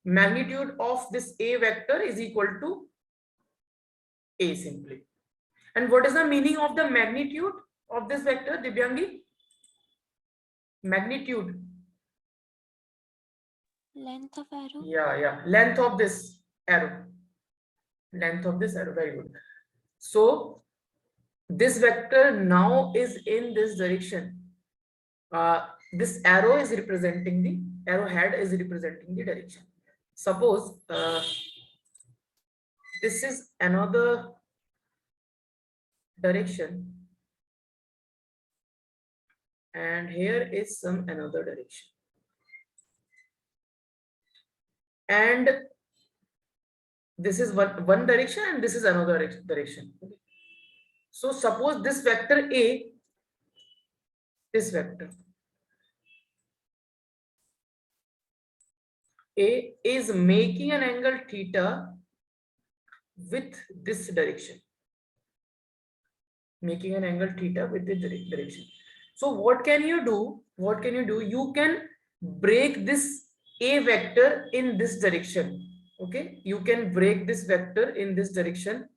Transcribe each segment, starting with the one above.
magnitude of this A vector is equal to A simply. And what is the meaning of the magnitude of this vector, Divyangi? Magnitude. Length of arrow. Yeah. Length of this arrow. Length of this arrow. Very good. So this vector now is in this direction. This arrow is representing the arrowhead is representing the direction. Suppose this is another direction, and here is some another direction, and this is one direction and this is another direction. So suppose this vector A, this vector A is making an angle theta with this direction, making an angle theta with this direction. So what can you do? You can break this A vector in this direction. Okay, you can break this vector in this direction,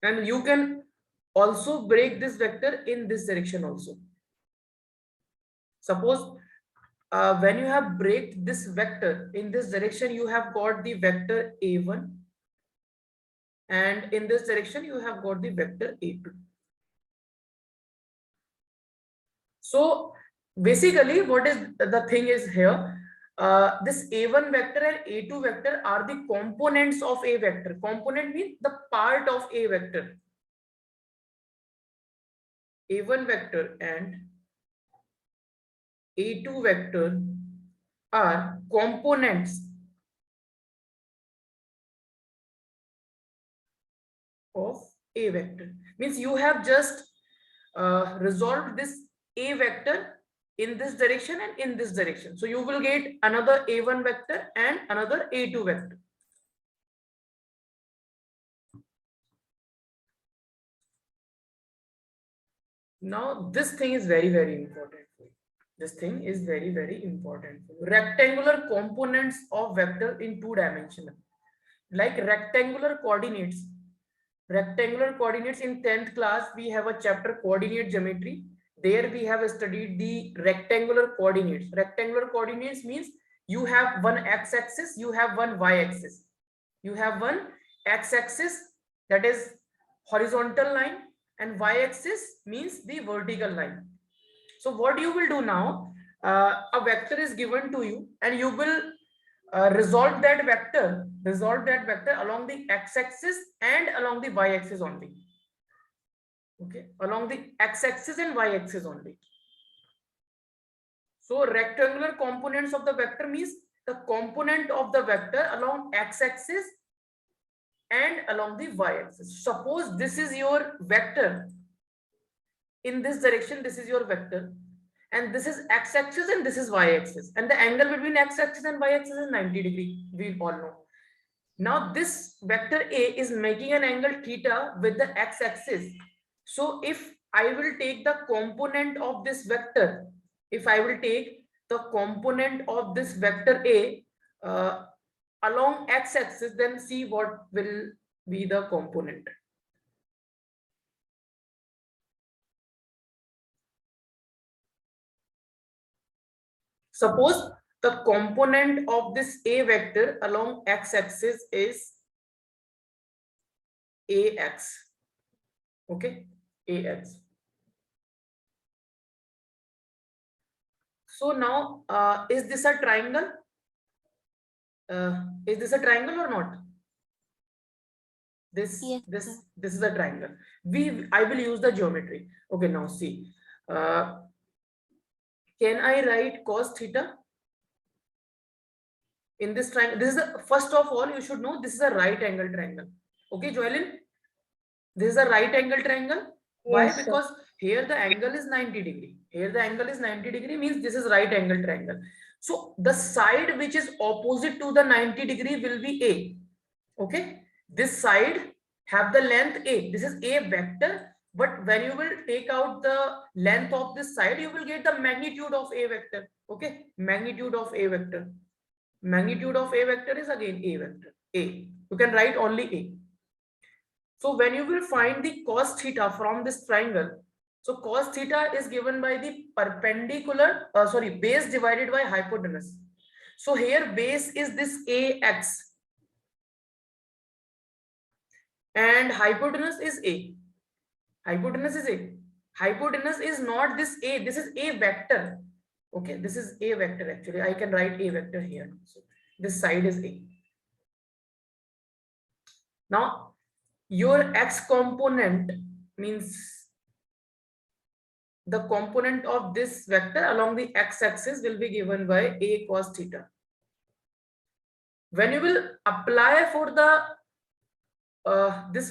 and you can also break this vector in this direction also. Suppose when you have break this vector in this direction, you have got the vector A1, and in this direction you have got the vector A2. So basically what is the thing is here, this A1 vector and A2 vector are the components of A vector. Component means the part of A vector. A1 vector and A2 vector are components of A vector. Means you have just resolved this A vector in this direction and in this direction. So you will get another A1 vector and another A2 vector. Now this thing is very, very important. This thing is very, very important. Rectangular components of vector in 2-dimensional, like rectangular coordinates. Rectangular coordinates in 10th class, we have a chapter coordinate geometry. There we have studied the rectangular coordinates. Rectangular coordinates means you have one x-axis, you have one y-axis. You have one x-axis, that is horizontal line, and y-axis means the vertical line. So what you will do now, a vector is given to you, and you will resolve that vector along the x-axis and along the y-axis only. Okay, along the x-axis and y-axis only. So rectangular components of the vector means the component of the vector along x-axis and along the y-axis. Suppose this is your vector. In this direction, this is your vector, and this is x-axis and this is y-axis, and the angle between x-axis and y-axis is 90 degrees. We all know. Now this vector A is making an angle theta with the x-axis. So if I will take the component of this vector, if I will take the component of this vector A along x-axis, then see what will be the component. Suppose the component of this A vector along x-axis is AX. Okay, AX. So now, is this a triangle? Is this a triangle or not? This is a triangle. I will use the geometry. Okay, now see. Can I write cos theta in this triangle? This is the first of all, you should know this is a right angle triangle. Okay, Joelyn, this is a right angle triangle. Why? Yes, because sir, here the angle is 90 degree. Here the angle is 90 degree means this is right angle triangle. So the side which is opposite to the 90 degree will be A. Okay, this side have the length A. This is A vector. But when you will take out the length of this side, you will get the magnitude of A vector. Okay, magnitude of A vector. Magnitude of A vector is again A vector. A. You can write only A. So when you will find the cos theta from this triangle, so cos theta is given by the perpendicular, base divided by hypotenuse. So here base is this AX and hypotenuse is A. Hypotenuse is A. Hypotenuse is not this A, this is A vector. Okay, this is A vector actually. I can write A vector here. So this side is A. Now your X component means the component of this vector along the x-axis will be given by A cos theta. When you will apply for the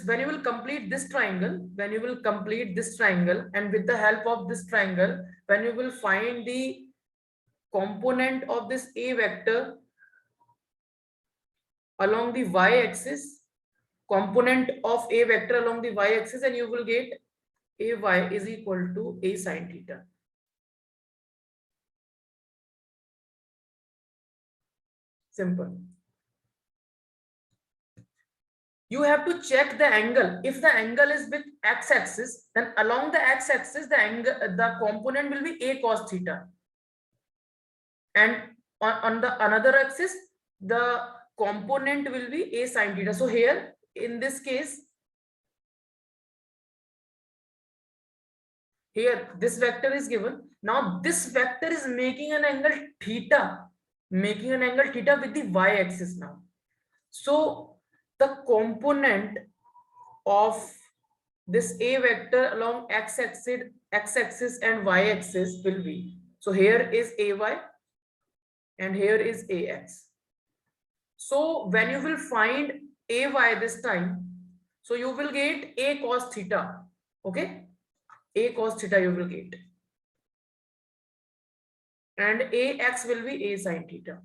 when you will complete this triangle, and with the help of this triangle, when you will find the component of this A vector along the y-axis, component of A vector along the y-axis, and you will get AY is equal to A sin theta. Simple. You have to check the angle. If the angle is with x-axis, then along the x-axis, the component will be A cos theta, and on the another axis, the component will be A sin theta. So here, in this case, here this vector is given. Now this vector is making an angle theta, with the y-axis now. So the component of this A vector along x-axis and y-axis will be, so here is AY and here is AX. So when you will find AY this time, so you will get A cos theta. Okay, A cos theta you will get, and AX will be A sin theta.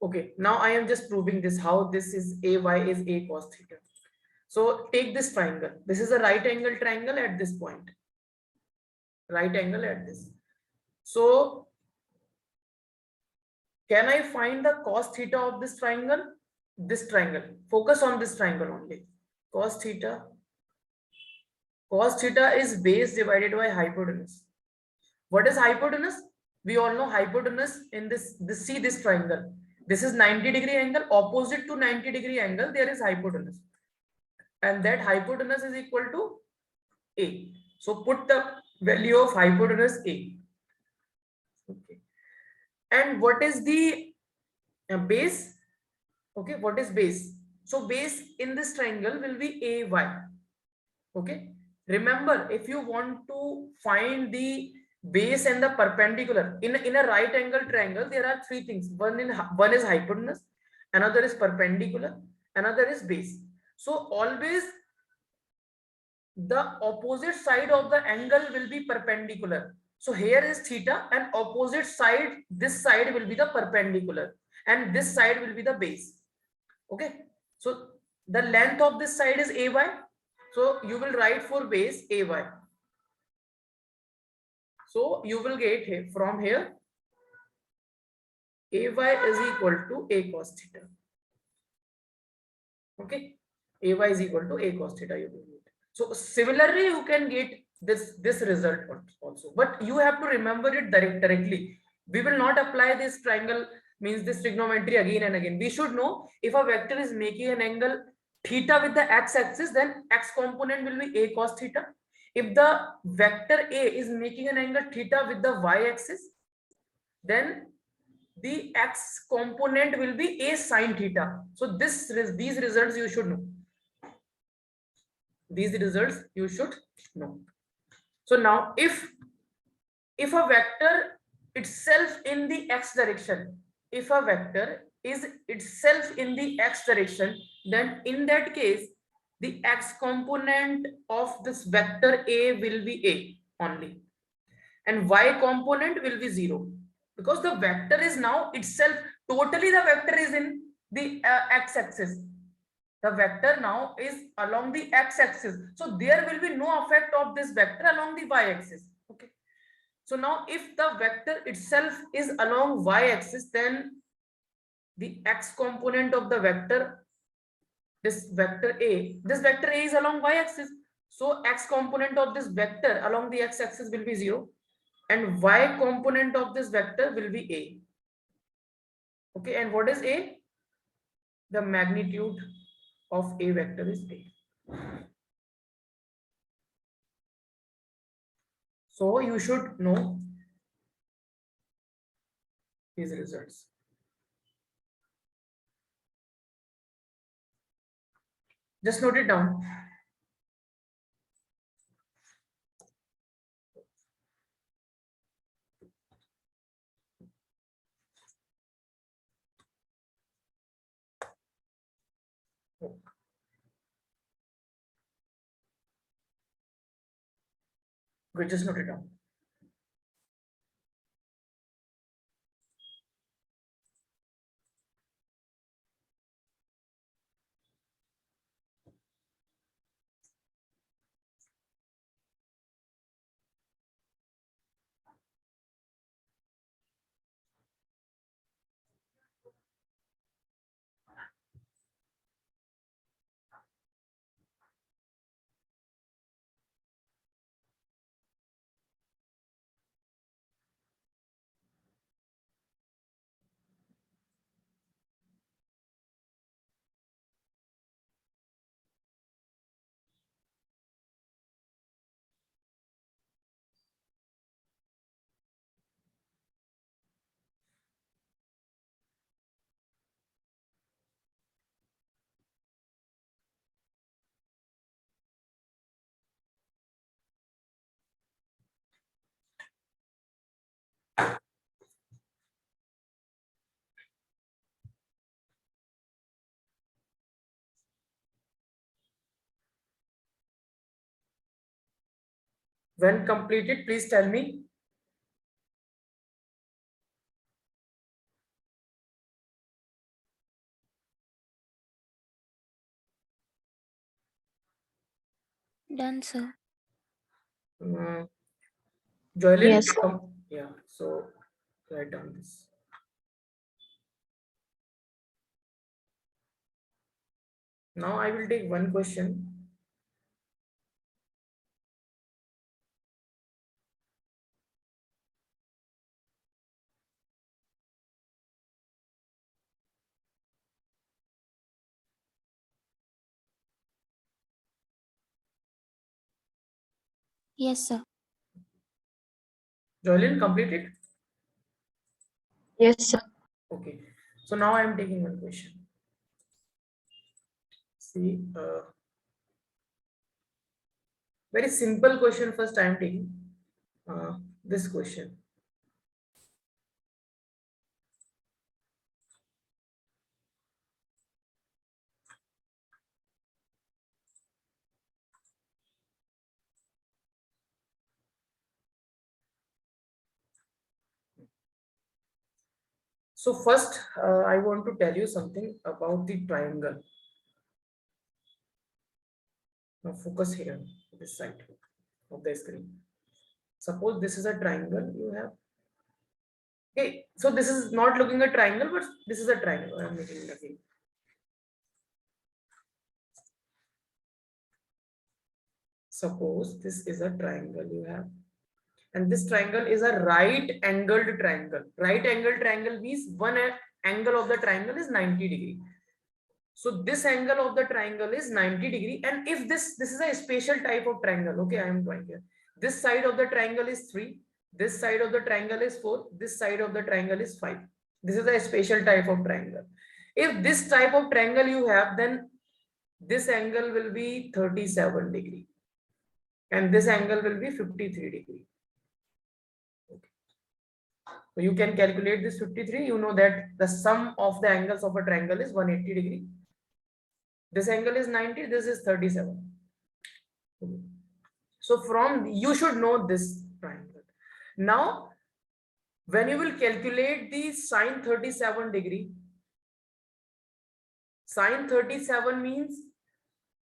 Okay, now I am just proving this, how this is AY is A cos theta. So take this triangle. This is a right angle triangle at this point. Right angle at this. So can I find the cos theta of this triangle? This triangle. Focus on this triangle only. Cos theta. Cos theta is base divided by hypotenuse. What is hypotenuse? We all know hypotenuse in this see this triangle. This is 90-degree angle. Opposite to 90-degree angle, there is hypotenuse. And that hypotenuse is equal to A. So put the value of hypotenuse A. Okay. And what is the base? Okay, what is base? So base in this triangle will be AY. Okay. Remember, if you want to find the base and the perpendicular in a right angle triangle, there are three things. One is hypotenuse, another is perpendicular, another is base. So always the opposite side of the angle will be perpendicular. So here is theta, and opposite side, this side will be the perpendicular, and this side will be the base. Okay, so the length of this side is AY. So you will write for base AY. So you will get here from here AY is equal to A cos theta. Okay, AY is equal to A cos theta. You will get. So similarly, you can get this result also, but you have to remember it directly. We will not apply this triangle, means this trigonometry again and again. We should know if a vector is making an angle theta with the x-axis, then x component will be A cos theta. If the vector A is making an angle theta with the y-axis, then the x component will be A sin theta. So these results you should know. These results you should know. So now if a vector itself in the x direction, if a vector is itself in the x direction, then in that case the x component of this vector A will be A only, and y component will be 0, because the vector is now itself, totally the vector is in the x axis. The vector now is along the x-axis, so there will be no effect of this vector along the y-axis. Okay, so now if the vector itself is along y-axis, then the x component of the vector, this vector a is along y-axis, so x component of this vector along the x-axis will be 0, and y component of this vector will be a. Okay, and what is a? The magnitude of a vector is a. So you should know these results. Just note it down. Okay, just note it down. When completed, please tell me. Done, sir. Joylin, Yes. yeah, so write down this. Now I will take one question. Yes, sir. Joylin, completed? Yes, sir. Okay, so now I am taking one question. See, very simple question first I am taking. This question. So first, I want to tell you something about the triangle. Now focus here, this side of the screen. Suppose this is a triangle you have. Okay, so this is not looking a triangle, but this is a triangle. I am making it again. Suppose this is a triangle you have, and this triangle is a right angled triangle. Right angled triangle means one angle of the triangle is 90 degree. So this angle of the triangle is 90 degree, and if this is a special type of triangle, okay, I am going here. This side of the triangle is 3, this side of the triangle is 4, this side of the triangle is 5. This is a special type of triangle. If this type of triangle you have, then this angle will be 37 degree, and this angle will be 53 degree. Okay. So you can calculate this 53. You know that the sum of the angles of a triangle is 180 degree. This angle is 90, this is 37. So from you should know this triangle. Now, when you will calculate the sine 37 degree, Sine 37 means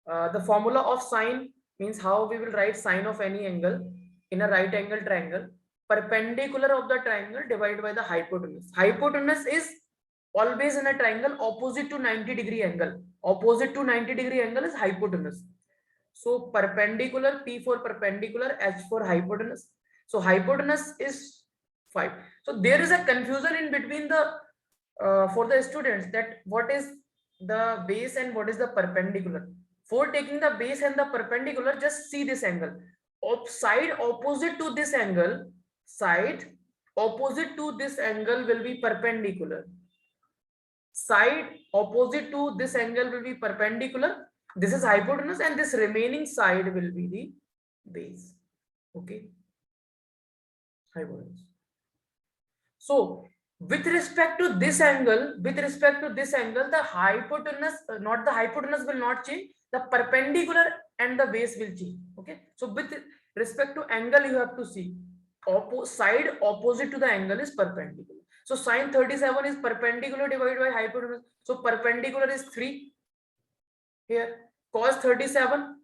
the formula of sine means how we will write sine of any angle in a right angle triangle. Perpendicular of the triangle divided by the hypotenuse. Hypotenuse is always in a triangle opposite to 90-degree angle. Opposite to 90-degree angle is hypotenuse. So perpendicular, P for perpendicular, H for hypotenuse. So hypotenuse is 5. So there is a confusion in between the for the students that what is the base and what is the perpendicular. For taking the base and the perpendicular, just see this angle. Side opposite to this angle, side opposite to this angle will be perpendicular. Side opposite to this angle will be perpendicular. This is hypotenuse and this remaining side will be the base. Okay. Hypotenuse. So with respect to this angle, the hypotenuse, not the hypotenuse will not change. The perpendicular and the base will change. Okay. So with respect to angle, you have to see side opposite to the angle is perpendicular. So sine 37 is perpendicular divided by hypotenuse. So perpendicular is 3 here. Cos 37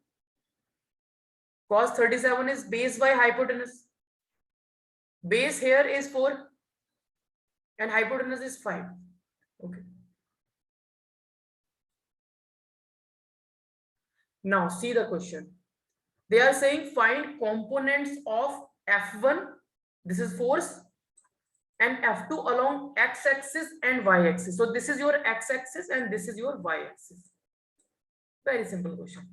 is base by hypotenuse. Base here is 4 and hypotenuse is 5. Okay. Now see the question. They are saying find components of F1, this is force, and F2 along x-axis and y-axis. So this is your x-axis and this is your y-axis. Very simple question.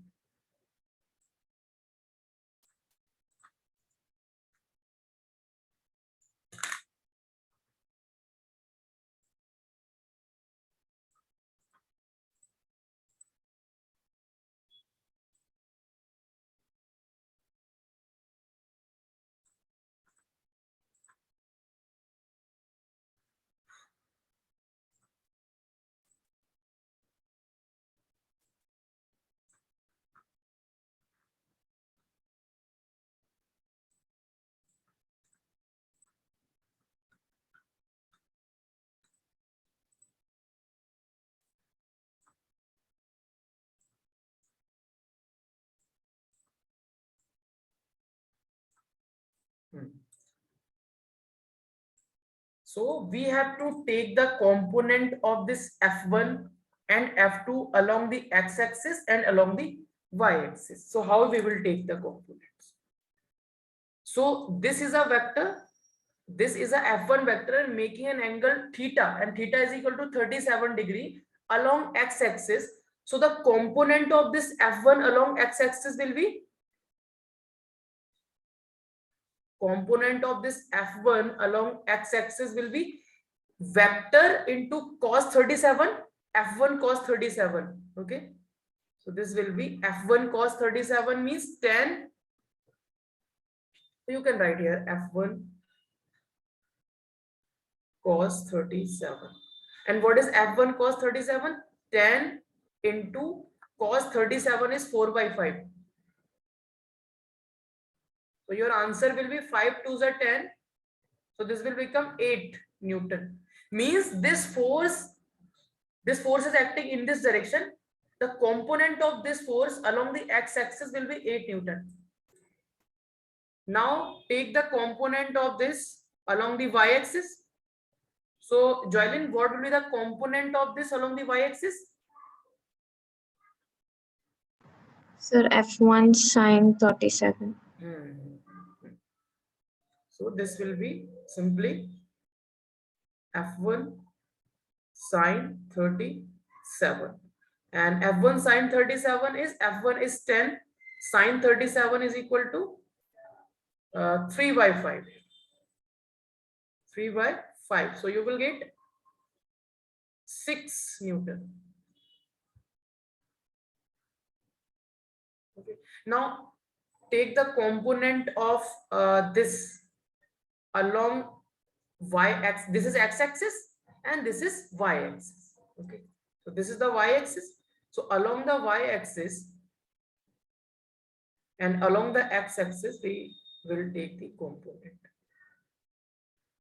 So we have to take the component of this F1 and F2 along the x-axis and along the y-axis. So how we will take the components? So this is a vector. This is a F1 vector making an angle theta, and theta is equal to 37 degree along x-axis. So the component of this F1 along x-axis will be vector into cos 37, F1 cos 37. Okay. So this will be F1 cos 37 means 10. So you can write here F1 cos 37. And what is F1 cos 37? 10 into cos 37 is 4 by 5. So your answer will be 5 2s are 10. So this will become 8 Newton. Means this force is acting in this direction. The component of this force along the x-axis will be 8 Newton. Now take the component of this along the y-axis. So Joylin, what will be the component of this along the y-axis? Sir, F1 sine 37. So this will be simply F1 sine 37. And F1 sine 37 is F1 is 10. Sine 37 is equal to 3 by 5. 3 by 5. So you will get 6 Newton. Okay. Now take the component of this along y-axis. This is x-axis and this is y-axis. Okay. So this is the y-axis. So along the y-axis and along the x-axis, we will take the component.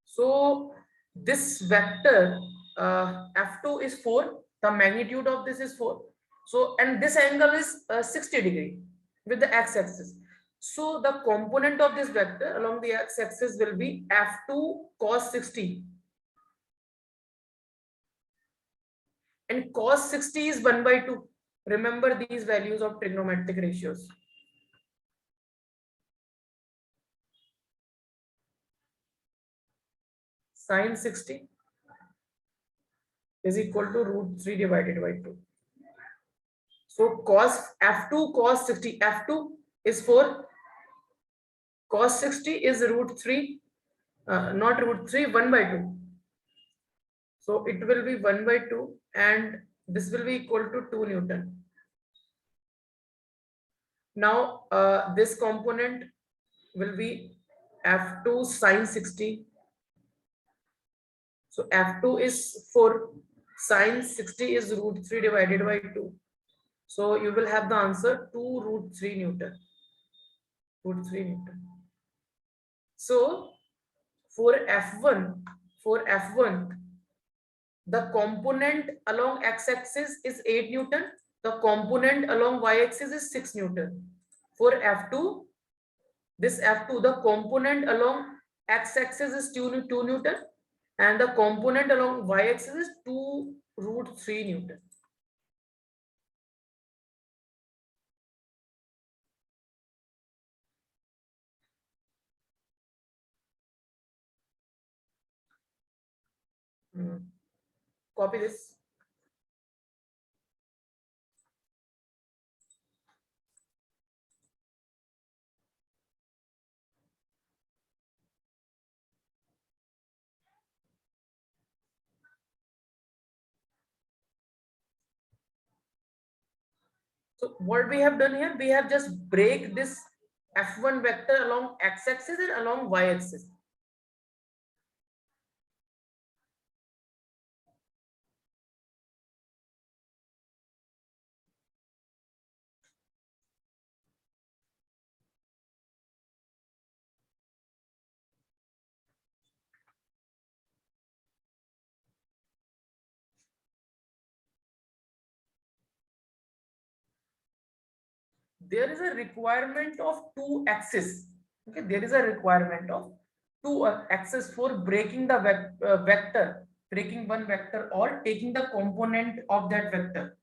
So this vector F2 is 4 The magnitude of this is 4. So, and this angle is 60 degree with the x-axis. So the component of this vector along the x-axis will be f2 cos 60, and cos 60 is 1 by 2. Remember these values of trigonometric ratios. Sin 60 is equal to root 3 divided by 2. So cos f2 cos 60, f2 is 4, cos 60 is root 3, not root 3, 1 by 2. So it will be 1 by 2 and this will be equal to 2 Newton. Now this component will be f2 sin 60. So f2 is 4, sin 60 is root 3 divided by 2. So you will have the answer 2 root 3 Newton. Root 3 Newton. So for F1, the component along x-axis is 8 Newton. The component along y-axis is 6 Newton. For F2, this F2, the component along x-axis is 2 Newton and the component along y-axis is 2 root 3 Newton. Copy this. So what we have done here, we have just break this F1 vector along x-axis and along y-axis. There is a requirement of 2 axes. Okay, there is a requirement of 2 axes for breaking the vector, breaking one vector or taking the component of that vector.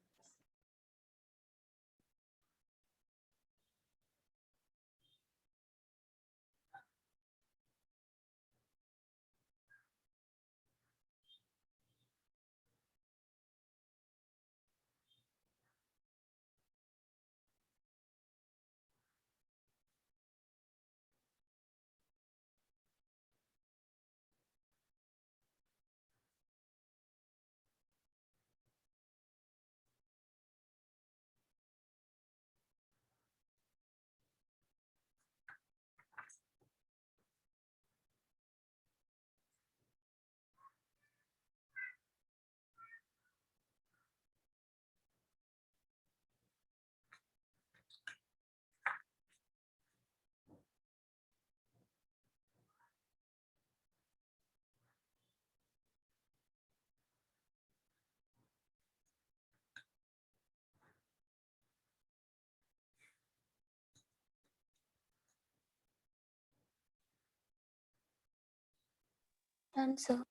Done, sir.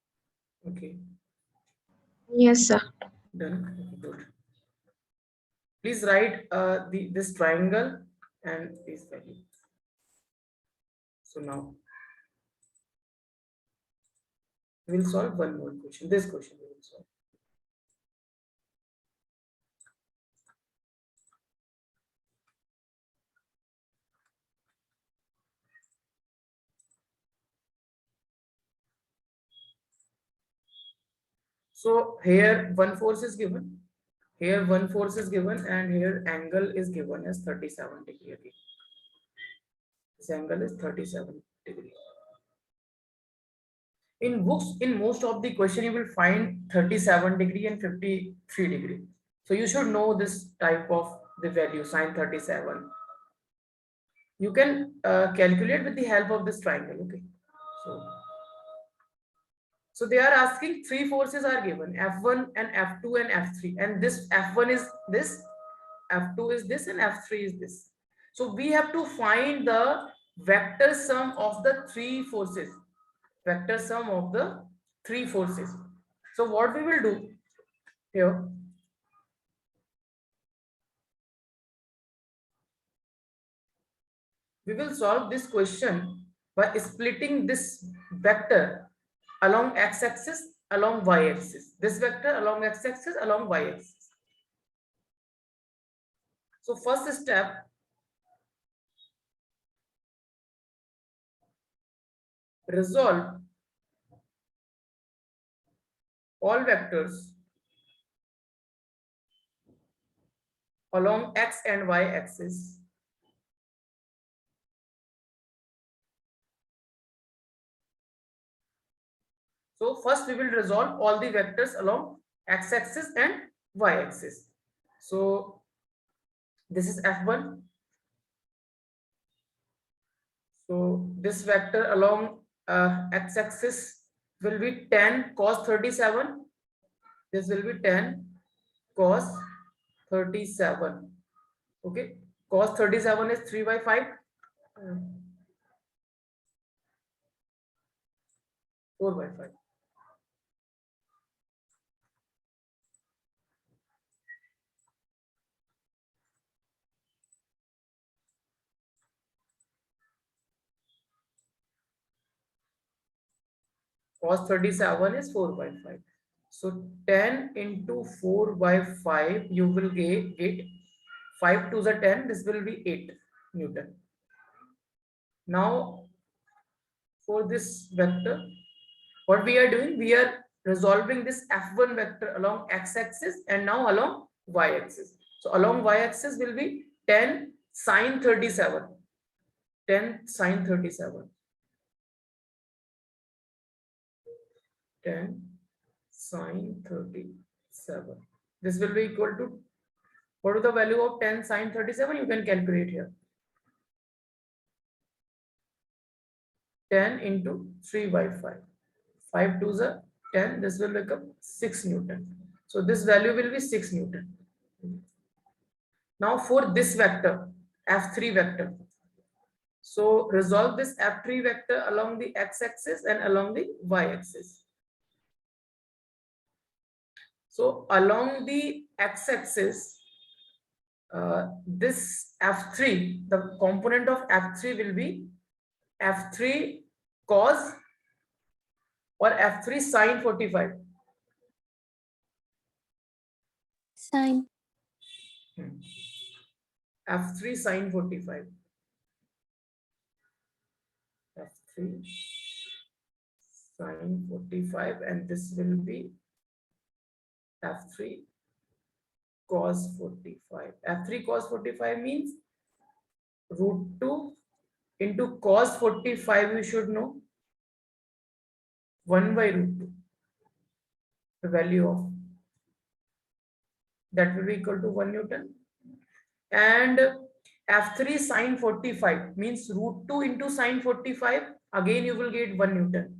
Okay, Yes, sir. done. Okay, good. Please write this triangle and this value. So now we will solve one more question. This question we will solve. So here one force is given. Here one force is given and here angle is given as 37 degree again. This angle is 37 degree. In books, in most of the question, you will find 37 degree and 53 degree. So you should know this type of the value, sine 37. You can calculate with the help of this triangle. Okay. So So they are asking three forces are given, F1 and F2 and F3, and this F1 is this, F2 is this, and F3 is this. So we have to find the vector sum of the three forces, vector sum of the three forces. So what we will do here, we will solve this question by splitting this vector along x-axis, along y-axis, this vector along x-axis, along y-axis. So first step, resolve all vectors along x and y axis So first we will resolve all the vectors along x-axis and y-axis. So this is F1. So this vector along x-axis will be 10 cos 37. This will be 10 cos 37. Okay. Cos 37 is 3 by 5. 4 by 5. Cos 37 is 4 by 5. So 10 into 4 by 5, you will get 5 to the 10, this will be 8 Newton. Now for this vector, what we are doing, we are resolving this F1 vector along x-axis and now along y-axis. So along y-axis will be 10 sine 37. 10 sine 37. 10 sine 37. This will be equal to, what is the value of 10 sine 37? You can calculate here. 10 into 3 by 5. 5 to the 10, this will become 6 Newton. So this value will be 6 Newton. Now for this vector, F3 vector. So resolve this F3 vector along the x-axis and along the y-axis. So along the x-axis, this F3, the component of F3 will be F3 cos or F3 sine 45. Sine. F3 sine 45. F3 sine 45, and this will be F3 cos 45. F3 cos 45 means root 2 into cos 45, we should know 1 by root 2. The value of that will be equal to 1 Newton. And F3 sine 45 means root 2 into sine 45. Again, you will get 1 Newton.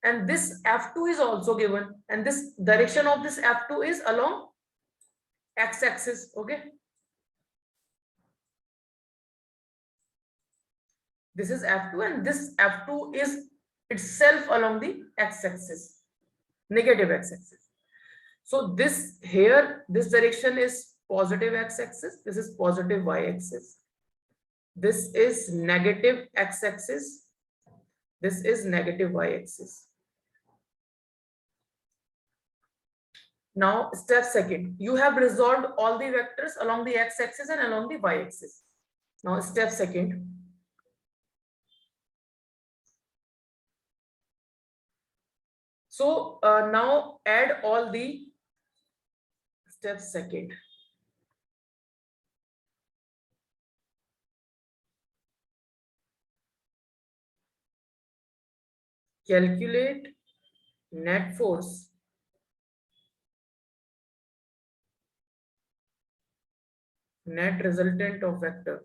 And this F2 is also given. And this direction of this F2 is along x-axis. Okay. This is F2 and this F2 is itself along the x-axis, negative x-axis. So this here, this direction is positive x-axis, this is positive y-axis. This is negative x-axis, this is negative y-axis. Now step second, you have resolved all the vectors along the x-axis and along the y-axis. Now step second, so now add all the step second. Calculate net force net resultant of vector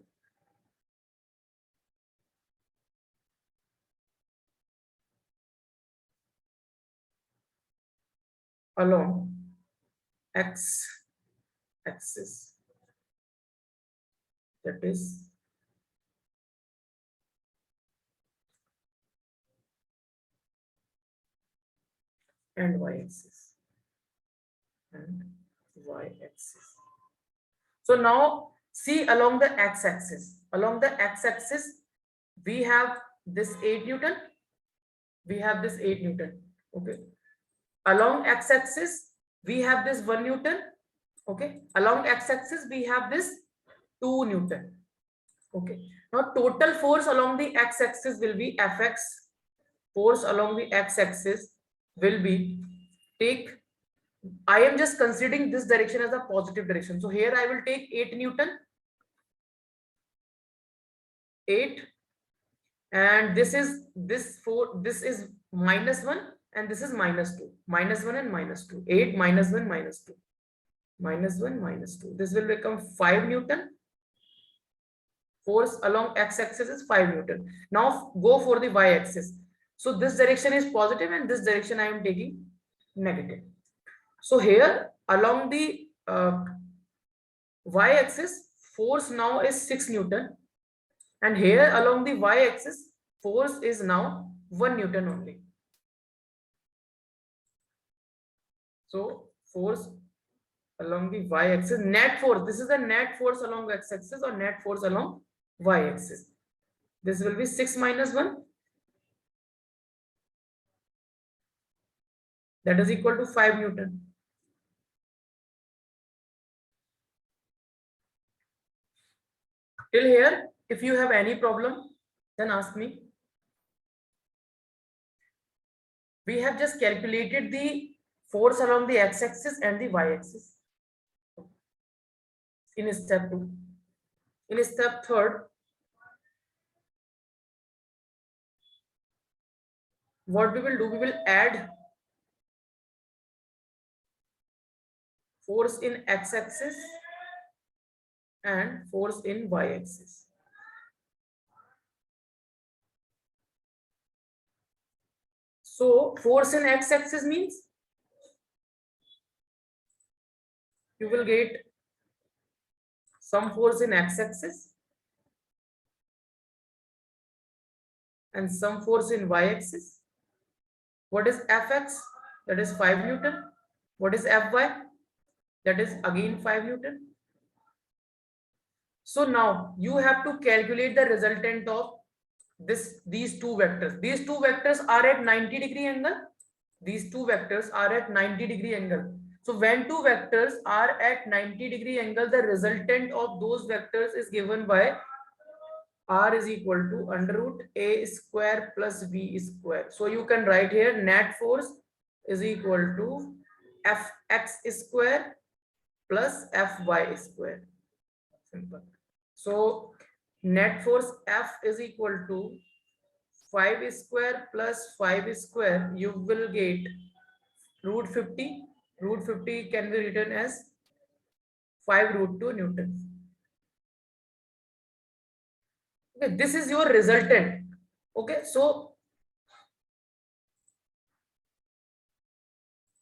along x axis, that is and y axis and y axis. So now see along the x axis. Along the x axis, we have this 8 Newton. We have this 8 Newton. Okay. Along x axis, we have this 1 Newton. Okay. Along x axis, we have this 2 Newton. Okay. Now total force along the x axis will be Fx. Force along the x axis will be, I am just considering this direction as a positive direction. So here I will take 8 Newton. 8, and this is -1 and this is -2. -1 and -2. 8 -1 -2. -1 -2. This will become 5 Newton. Force along x-axis is 5 Newton. Now go for the y-axis. So this direction is positive and this direction I am taking negative. So here along the y-axis, force now is 6 Newton. And here along the y-axis, force is now 1 Newton only. So force along the y-axis, net force, this is the net force along x-axis or net force along y-axis. This will be 6 minus 1. That is equal to 5 Newton. Till here, if you have any problem, then ask me. We have just calculated the force along the x-axis and the y-axis in step 2. In step 3rd, what we will do, we will add force in x-axis and force in y-axis. So force in x-axis means you will get some force in x-axis and some force in y-axis. What is Fx? That is 5 Newton. What is Fy? That is again 5 Newton. So now you have to calculate the resultant of these two vectors. These two vectors are at 90-degree angle. These two vectors are at 90-degree angle. So when two vectors are at 90-degree angle, the resultant of those vectors is given by r is equal to under root a square plus b square. So you can write here net force is equal to fx square plus fy square. Simple. So net force F is equal to 5 square plus 5 square. You will get root 50. Root 50 can be written as 5 root 2 Newton. Okay, this is your resultant. Okay, so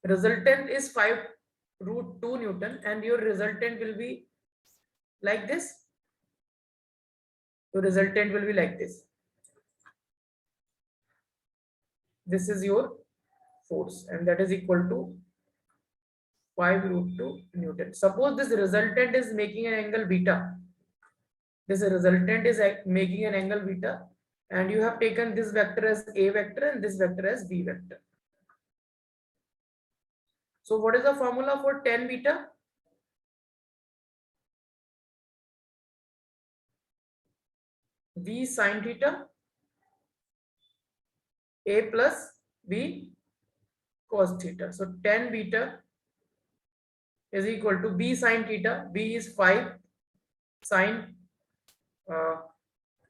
resultant is 5 root 2 Newton and your resultant will be like this. Your resultant will be like this. This is your force and that is equal to 5 root 2 Newton. Suppose this resultant is making an angle beta. This resultant is making an angle beta and you have taken this vector as A vector and this vector as B vector. So what is the formula for tan beta? V sin theta A plus B cos theta. So tan beta is equal to B sin theta. B is 5 sin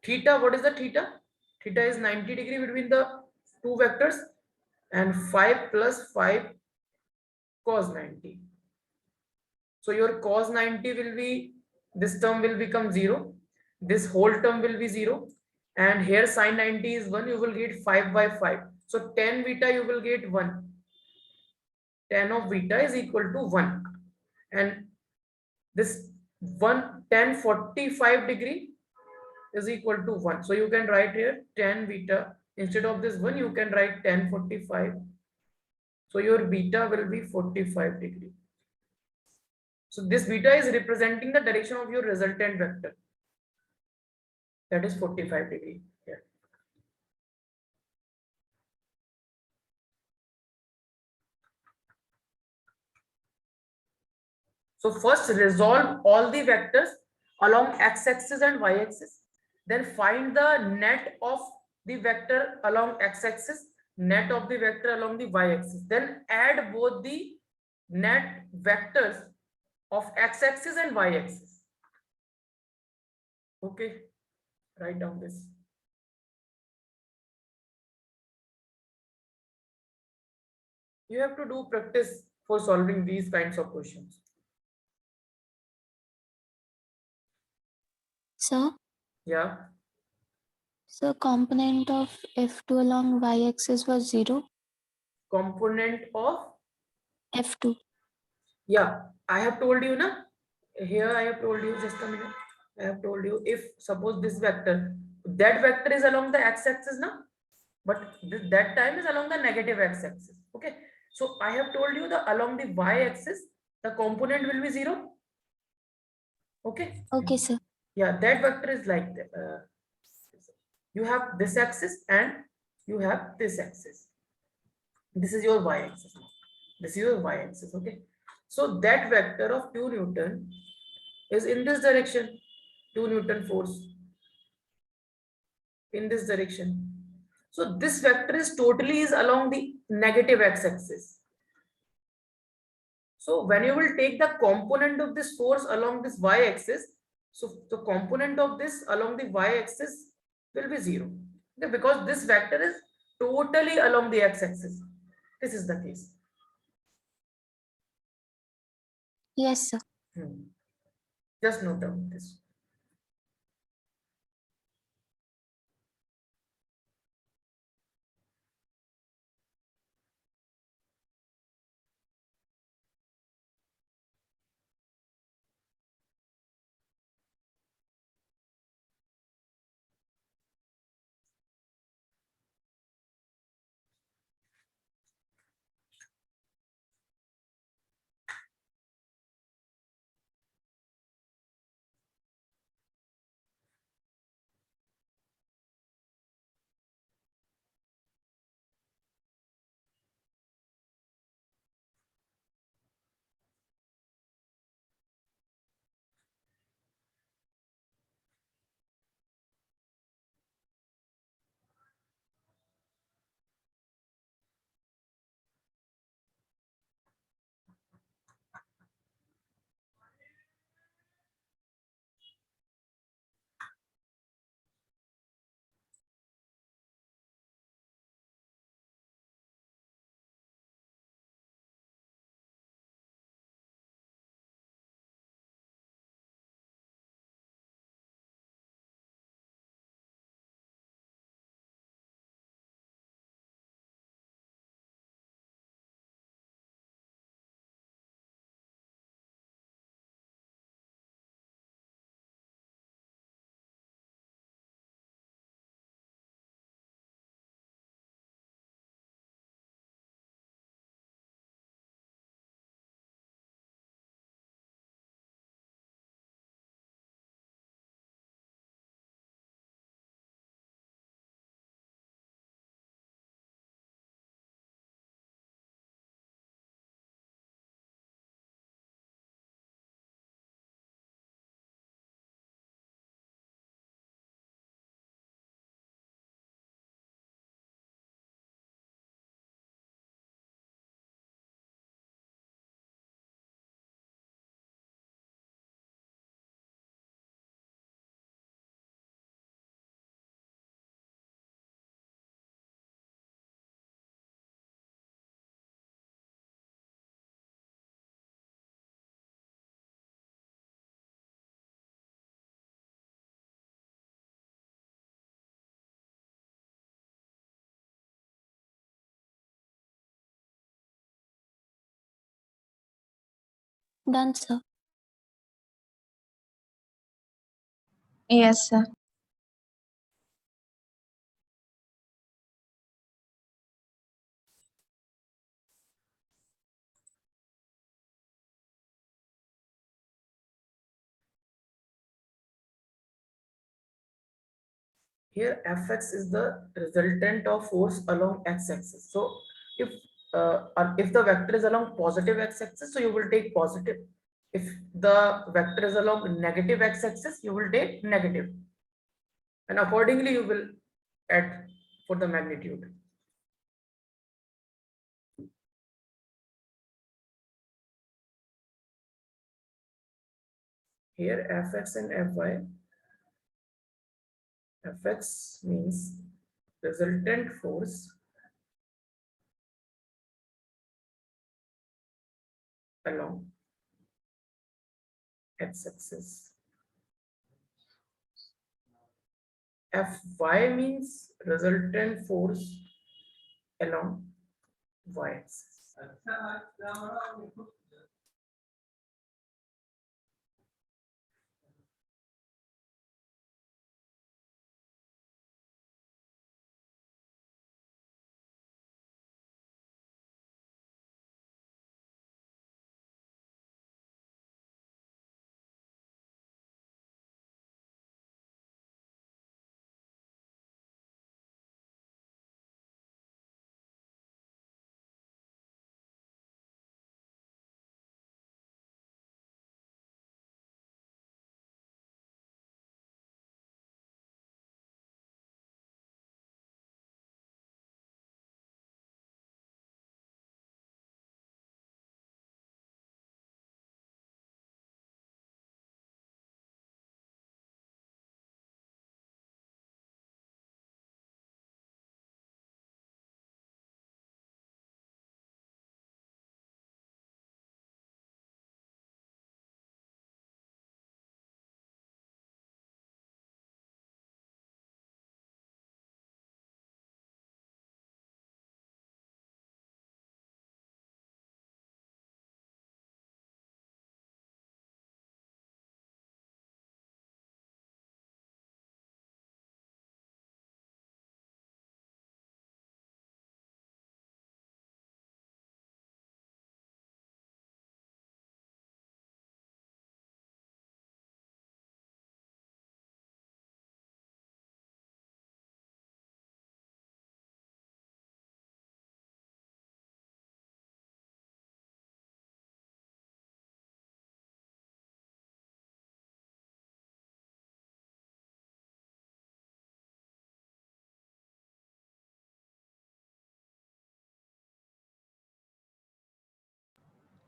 theta. What is the theta? Theta is 90-degree between the two vectors and 5 plus 5 cos 90. So your cos 90 will be, this term will become 0. This whole term will be 0. And here sin 90 is 1. You will get 5 by 5. So tan beta you will get 1. tan of beta is equal to 1, and this 1 tan 45 degree is equal to 1. So you can write here tan beta, instead of this 1 you can write tan 45. So your beta will be 45 degree. So this beta is representing the direction of your resultant vector, that is 45 degree here. So first resolve all the vectors along x-axis and y-axis. Then find the net of the vector along x-axis, net of the vector along the y-axis. Then add both the net vectors of x-axis and y-axis. Okay, write down this. You have to do practice for solving these kinds of questions. So, Yeah. so component of F2 along y-axis was 0. Component of, F2. yeah, I have told you na. Here I have told you, just a minute. I have told you, if suppose this vector, that vector is along the x-axis now, but that time is along the negative x-axis. Okay. So I have told you the along the y-axis, the component will be 0. Okay. Okay, sir. Yeah, that vector is like that. You have this axis and you have this axis. This is your y-axis. This is your y-axis. Okay. So that vector of 2 Newton is in this direction, 2 Newton force in this direction. So this vector is totally is along the negative x-axis. So when you will take the component of this force along this y-axis, so the component of this along the y-axis will be 0. Okay, because this vector is totally along the x-axis. This is the case. Yes, sir. Just note down this. Done, sir. Yes, sir. Here fx is the resultant of force along x-axis. So if the vector is along positive x-axis, so you will take positive. If the vector is along negative x-axis, you will take negative, and accordingly you will add for the magnitude. Here fx and fy. Fx means resultant force along x-axis. Fy means resultant force along y-axis.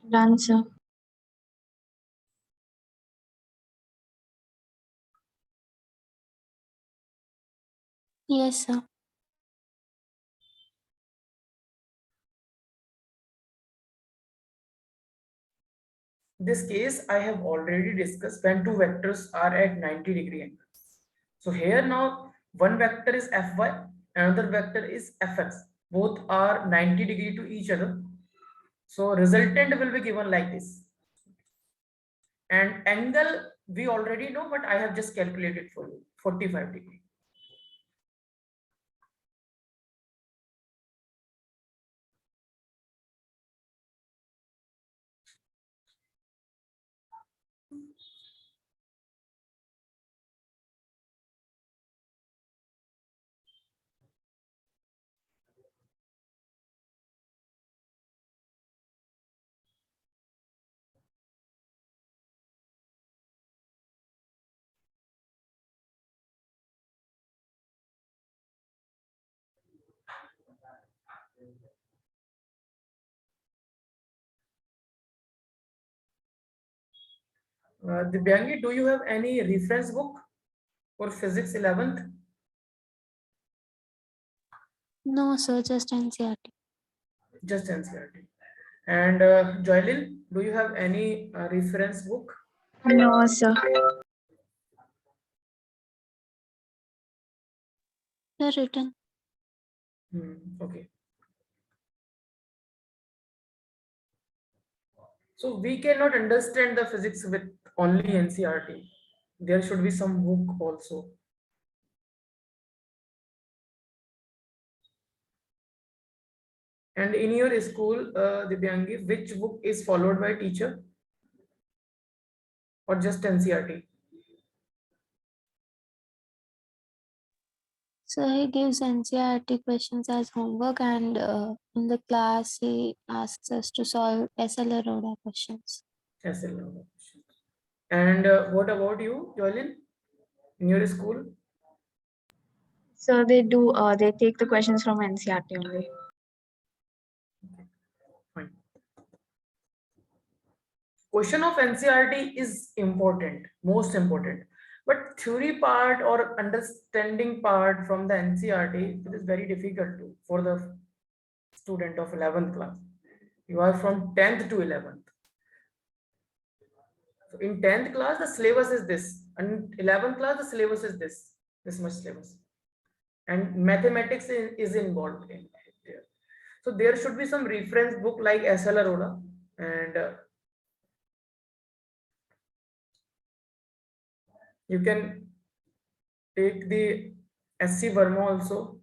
Done, sir. Yes, sir. This case I have already discussed when two vectors are at 90-degree angles. So here now one vector is fy, another vector is fx. Both are 90-degree to each other. So resultant will be given like this. And angle we already know, but I have just calculated for you, 45-degree. Divyangi, do you have any reference book for physics 11th? No, sir. Just NCRT. Just NCERT. And Joylin, do you have any reference book? No, sir. Sir, written. Okay. So we cannot understand the physics with only NCRT. There should be some book also. And in your school, Divyangi, which book is followed by teacher or just NCRT? So he gives NCERT questions as homework, and in the class he asks us to solve SL Aroda questions. SL. And what about you, Jolin? In your school? So they take the questions from NCRT only. Fine. Question of NCRT is important, most important. But theory part or understanding part from the NCRT, it is very difficult to, for the student of 11th class. You are from 10th to 11th. So in 10th class, the syllabus is this. And 11th class, the syllabus is this much syllabus. And mathematics is involved in there. So there should be some reference book like SL Aroda and you can take the SC Verma also.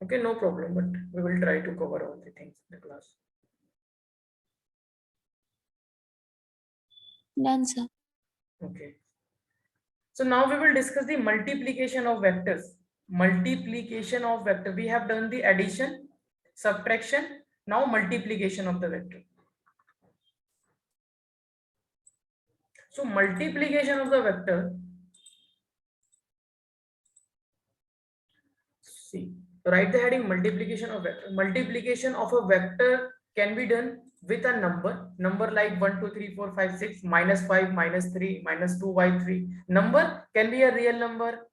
Okay, no problem, but we will try to cover all the things in the class. Done, sir. Okay. So now we will discuss the multiplication of vectors. Multiplication of vector. We have done the addition, subtraction, now multiplication of the vector. So multiplication of the vector. See, write the heading multiplication of vector. Multiplication of a vector can be done with a number like 1 2 3 4 5 6 minus 5 minus 3 minus 2 by 3. Number can be a real number.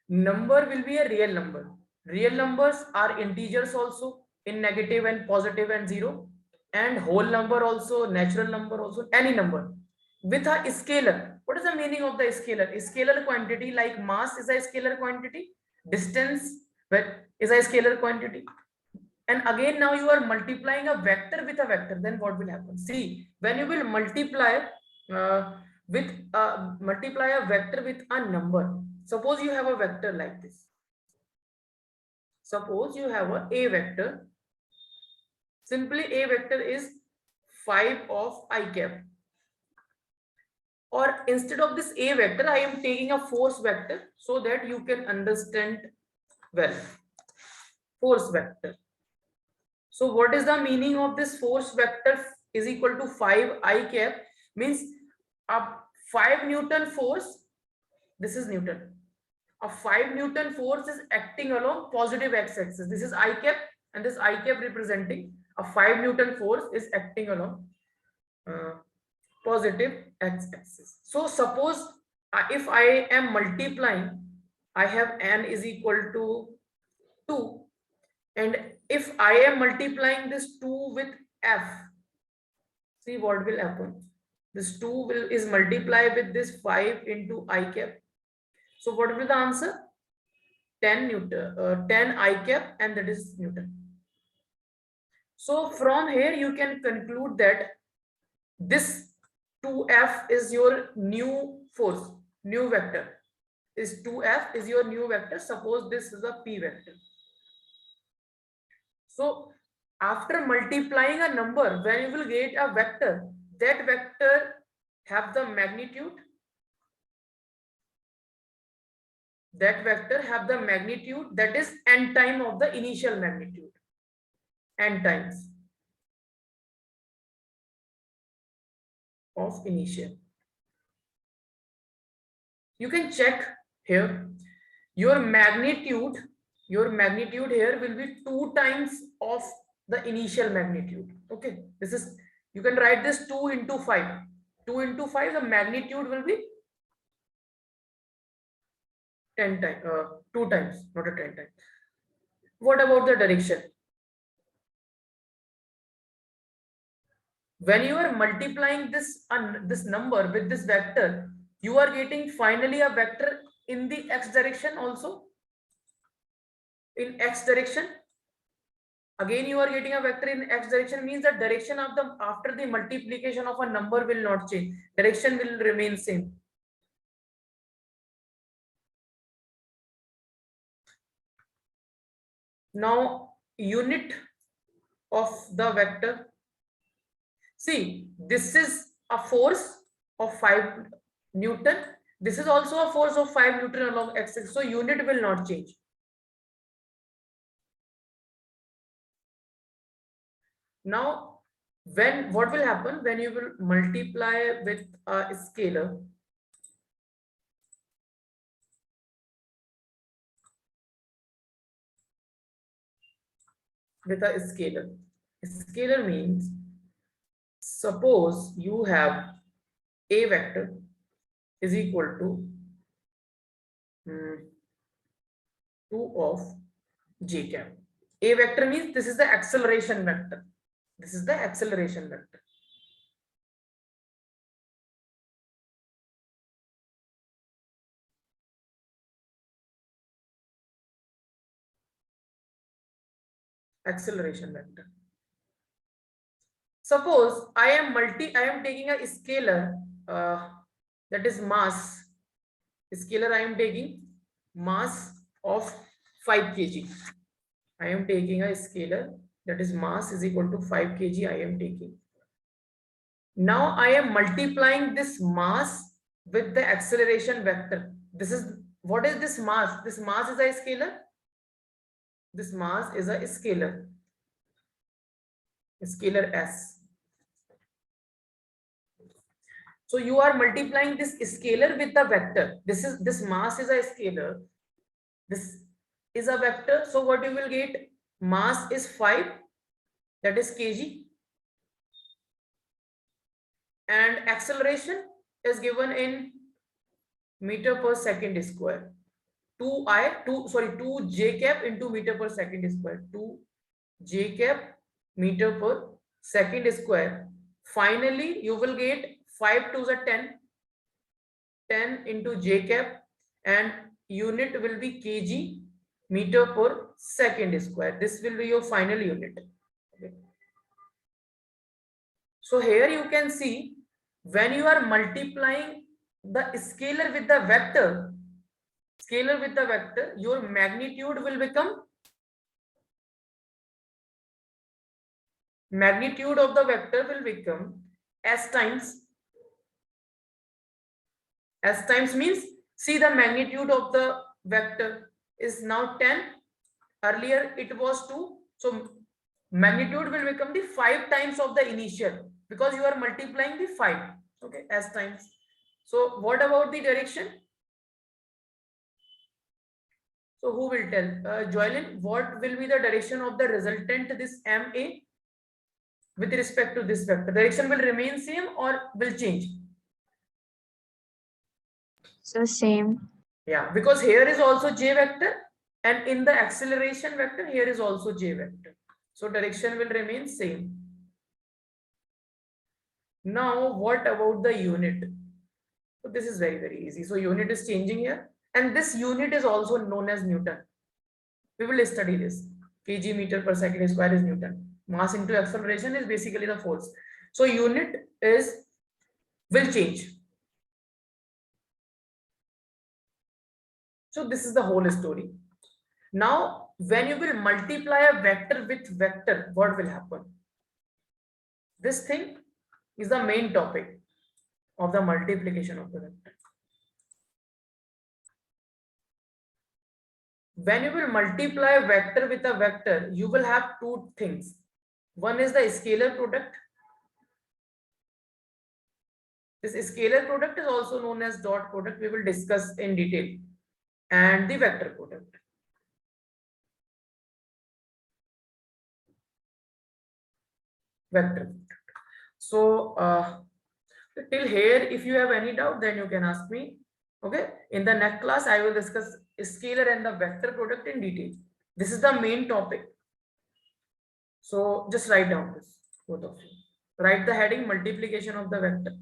Number will be a real number. Real numbers are integers also in negative and positive and zero, and whole number also, natural number also, any number with a scalar. What is the meaning of the scalar? Scalar quantity like mass is a scalar quantity, distance is a scalar quantity. And again, now you are multiplying a vector with a vector. Then what will happen? See, when you will multiply with multiply a vector with a number. Suppose you have a vector like this. Suppose you have a vector. Simply a vector is 5 of I cap. Or instead of this a vector, I am taking a force vector so that you can understand well. Force vector. So what is the meaning of this force vector is equal to 5 I cap? Means a 5 Newton force, this is Newton. A 5 Newton force is acting along positive x-axis. This is I cap, and this I cap representing a 5 Newton force is acting along positive x-axis. So suppose if I am multiplying, I have n is equal to 2, and if I am multiplying this 2 with f, see what will happen. This 2 is multiplied with this 5 into I cap. So what will be the answer? 10 Newton, 10 I cap, and that is Newton. So from here you can conclude that this 2f is your new force, new vector. This 2f is your new vector. Suppose this is a p vector. So after multiplying a number, when you will get a vector, that vector have the magnitude. That vector have the magnitude that is n time of the initial magnitude. N times of initial. You can check here. Your magnitude here will be 2 times of the initial magnitude. Okay, this is, you can write this 2 into 5. 2 into 5, the magnitude will be 10 times, 2 times, not a 10 times. What about the direction? When you are multiplying this number with this vector, you are getting finally a vector in the x direction also. in x direction. Again, you are getting a vector in x direction, means the direction of the after the multiplication of a number will not change. Direction will remain same. Now, unit of the vector. See, this is a force of 5 Newton. This is also a force of 5 Newton along x-axis. So unit will not change. Now, what will happen when you will multiply with a scalar? With a scalar. Scalar means, suppose you have a vector is equal to 2 of j cap. A vector means this is the acceleration vector. This is the acceleration vector. Acceleration vector. Suppose I am taking a scalar that is mass. Scalar I am taking mass of 5 kg. I am taking a scalar that is mass is equal to 5 kg I am taking. Now I am multiplying this mass with the acceleration vector. This is, what is this mass? This mass is a scalar. This mass is a scalar s. So you are multiplying this scalar with the vector. This mass is a scalar. This is a vector. So what you will get? Mass is 5, that is kg, and acceleration is given in meter per second square. 2 j cap into meter per second square. 2 j cap meter per second square. Finally, you will get 5 to the 10 into j cap, and unit will be kg meter per second square. This will be your final unit. Okay. So here you can see, when you are multiplying the scalar with the vector, your magnitude will become, magnitude of the vector will become s times means, see, the magnitude of the vector is now 10. Earlier it was 2. So magnitude will become the 5 times of the initial, because you are multiplying the 5. Okay, s times. So what about the direction? So who will tell? Joylin, what will be the direction of the resultant, this MA, with respect to this vector? Direction will remain same or will change? So same. Yeah, because here is also j vector, and in the acceleration vector here is also j vector. So direction will remain same. Now what about the unit? So this is very, very easy. So unit is changing here, and this unit is also known as Newton. We will study this. Kg meter per second square is Newton. Mass into acceleration is basically the force. So unit will change. So this is the whole story. Now, when you will multiply a vector with vector, what will happen? This thing is the main topic of the multiplication of the vector. When you will multiply a vector with a vector, you will have two things. One is the scalar product. This scalar product is also known as dot product. We will discuss in detail. And the vector product. Vector. So till here, if you have any doubt, then you can ask me. Okay. In the next class, I will discuss scalar and the vector product in detail. This is the main topic. So just write down this, both of you. Write the heading multiplication of the vector.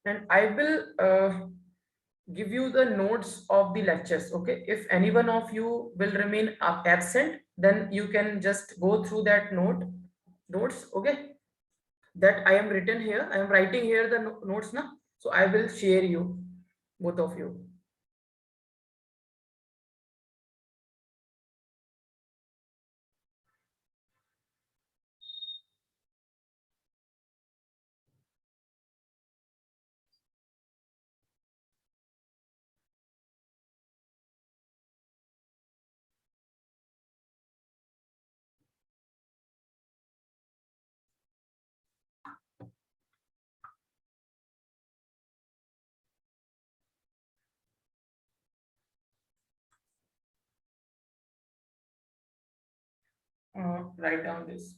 and I will give you the notes of the lectures. Okay, if any one of you will remain absent, then you can just go through that notes. Okay, that I am written here. I am writing here the notes now. So I will share you, both of you. Write down this.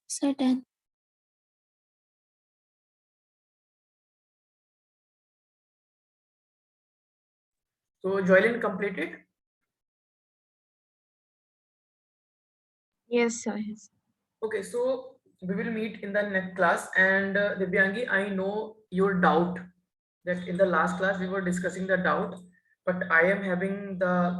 Certain. So Joylin completed. Yes, sir. Yes. Okay, so we will meet in the next class. And Divyangi, I know your doubt that in the last class we were discussing the doubt, but I am having the